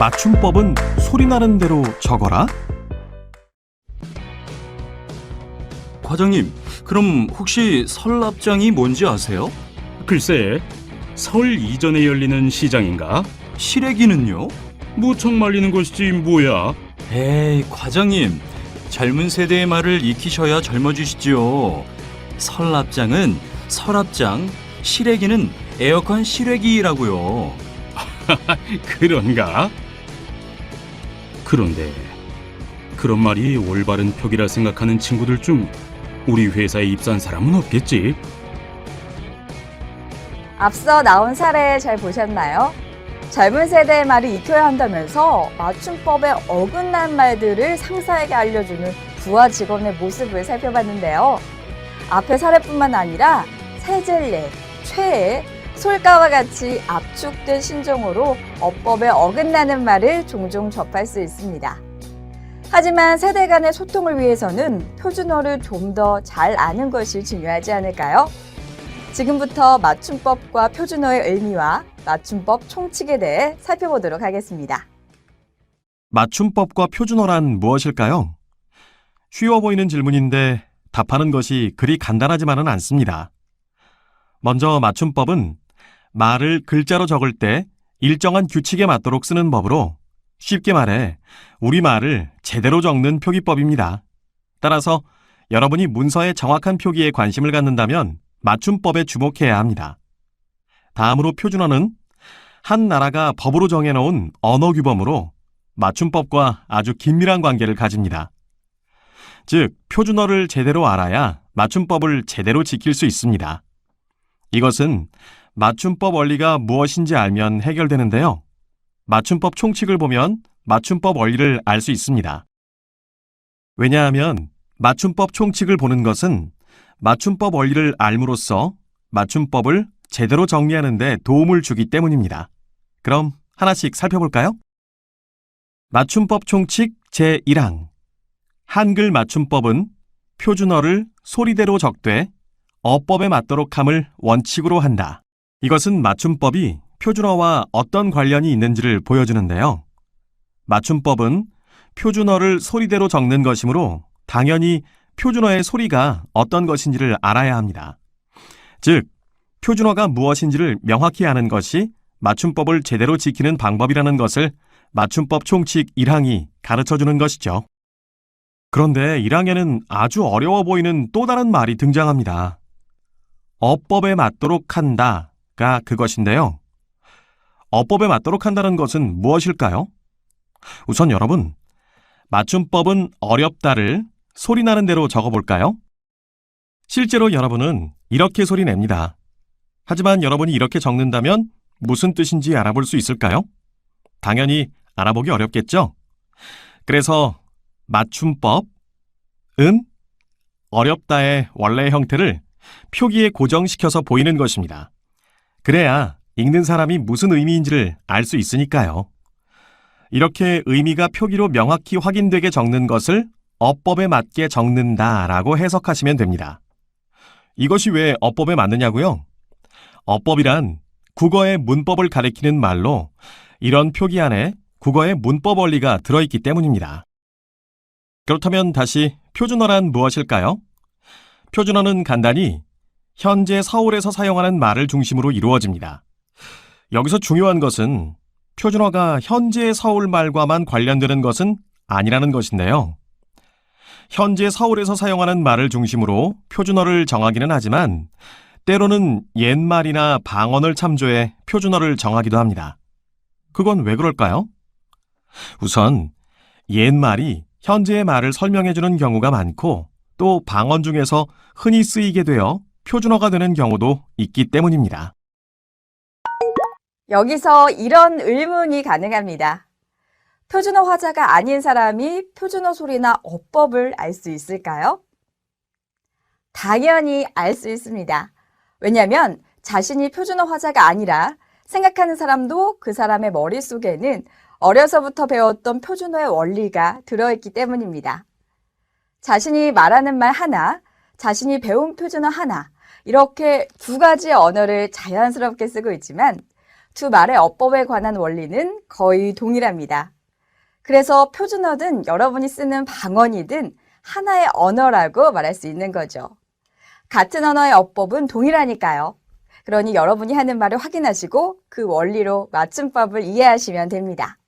맞춤법은 소리나는 대로 적어라? 과장님, 그럼 혹시 설납장이 뭔지 아세요? 글쎄, 설 이전에 열리는 시장인가? 시래기는요? 무청 말리는 것이지 뭐야. 에이, 과장님, 젊은 세대의 말을 익히셔야 젊어지시지요. 설납장은 서랍장, 시래기는 에어컨 실외기라고요. 그런가? 그런데 그런 말이 올바른 표기라 생각하는 친구들 중 우리 회사에 입사한 사람은 없겠지? 앞서 나온 사례 잘 보셨나요? 젊은 세대의 말을 익혀야 한다면서 맞춤법에 어긋난 말들을 상사에게 알려주는 부하 직원의 모습을 살펴봤는데요. 앞의 사례뿐만 아니라 세젤레, 최애, 솔가와 같이 압축된 신종어로 어법에 어긋나는 말을 종종 접할 수 있습니다. 하지만 세대 간의 소통을 위해서는 표준어를 좀 더 잘 아는 것이 중요하지 않을까요? 지금부터 맞춤법과 표준어의 의미와 맞춤법 총칙에 대해 살펴보도록 하겠습니다. 맞춤법과 표준어란 무엇일까요? 쉬워 보이는 질문인데 답하는 것이 그리 간단하지만은 않습니다. 먼저 맞춤법은 말을 글자로 적을 때 일정한 규칙에 맞도록 쓰는 법으로 쉽게 말해 우리말을 제대로 적는 표기법입니다. 따라서 여러분이 문서의 정확한 표기에 관심을 갖는다면 맞춤법에 주목해야 합니다. 다음으로 표준어는 한 나라가 법으로 정해놓은 언어 규범으로 맞춤법과 아주 긴밀한 관계를 가집니다. 즉, 표준어를 제대로 알아야 맞춤법을 제대로 지킬 수 있습니다. 이것은 맞춤법 원리가 무엇인지 알면 해결되는데요. 맞춤법 총칙을 보면 맞춤법 원리를 알 수 있습니다. 왜냐하면 맞춤법 총칙을 보는 것은 맞춤법 원리를 알므로써 맞춤법을 제대로 정리하는 데 도움을 주기 때문입니다. 그럼 하나씩 살펴볼까요? 맞춤법 총칙 제1항. 한글 맞춤법은 표준어를 소리대로 적되 어법에 맞도록 함을 원칙으로 한다. 이것은 맞춤법이 표준어와 어떤 관련이 있는지를 보여주는데요. 맞춤법은 표준어를 소리대로 적는 것이므로 당연히 표준어의 소리가 어떤 것인지를 알아야 합니다. 즉, 표준어가 무엇인지를 명확히 아는 것이 맞춤법을 제대로 지키는 방법이라는 것을 맞춤법 총칙 1항이 가르쳐주는 것이죠. 그런데 1항에는 아주 어려워 보이는 또 다른 말이 등장합니다. 어법에 맞도록 한다가 그것인데요. 어법에 맞도록 한다는 것은 무엇일까요? 우선 여러분, 맞춤법은 어렵다를 소리나는 대로 적어볼까요? 실제로 여러분은 이렇게 소리냅니다. 하지만 여러분이 이렇게 적는다면 무슨 뜻인지 알아볼 수 있을까요? 당연히 알아보기 어렵겠죠? 그래서 맞춤법은 어렵다의 원래 형태를 표기에 고정시켜서 보이는 것입니다. 그래야 읽는 사람이 무슨 의미인지를 알 수 있으니까요. 이렇게 의미가 표기로 명확히 확인되게 적는 것을 어법에 맞게 적는다라고 해석하시면 됩니다. 이것이 왜 어법에 맞느냐고요? 어법이란 국어의 문법을 가리키는 말로 이런 표기 안에 국어의 문법 원리가 들어있기 때문입니다. 그렇다면 다시 표준어란 무엇일까요? 표준어는 간단히 현재 서울에서 사용하는 말을 중심으로 이루어집니다. 여기서 중요한 것은 표준어가 현재 서울 말과만 관련되는 것은 아니라는 것인데요. 현재 서울에서 사용하는 말을 중심으로 표준어를 정하기는 하지만 때로는 옛말이나 방언을 참조해 표준어를 정하기도 합니다. 그건 왜 그럴까요? 우선 옛말이 현재의 말을 설명해주는 경우가 많고 또 방언 중에서 흔히 쓰이게 되어 표준어가 되는 경우도 있기 때문입니다. 여기서 이런 의문이 가능합니다. 표준어 화자가 아닌 사람이 표준어 소리나 어법을 알 수 있을까요? 당연히 알 수 있습니다. 왜냐하면 자신이 표준어 화자가 아니라 생각하는 사람도 그 사람의 머릿속에는 어려서부터 배웠던 표준어의 원리가 들어있기 때문입니다. 자신이 말하는 말 하나, 자신이 배운 표준어 하나, 이렇게 두 가지 언어를 자연스럽게 쓰고 있지만 두 말의 어법에 관한 원리는 거의 동일합니다. 그래서 표준어든 여러분이 쓰는 방언이든 하나의 언어라고 말할 수 있는 거죠. 같은 언어의 어법은 동일하니까요. 그러니 여러분이 하는 말을 확인하시고 그 원리로 맞춤법을 이해하시면 됩니다.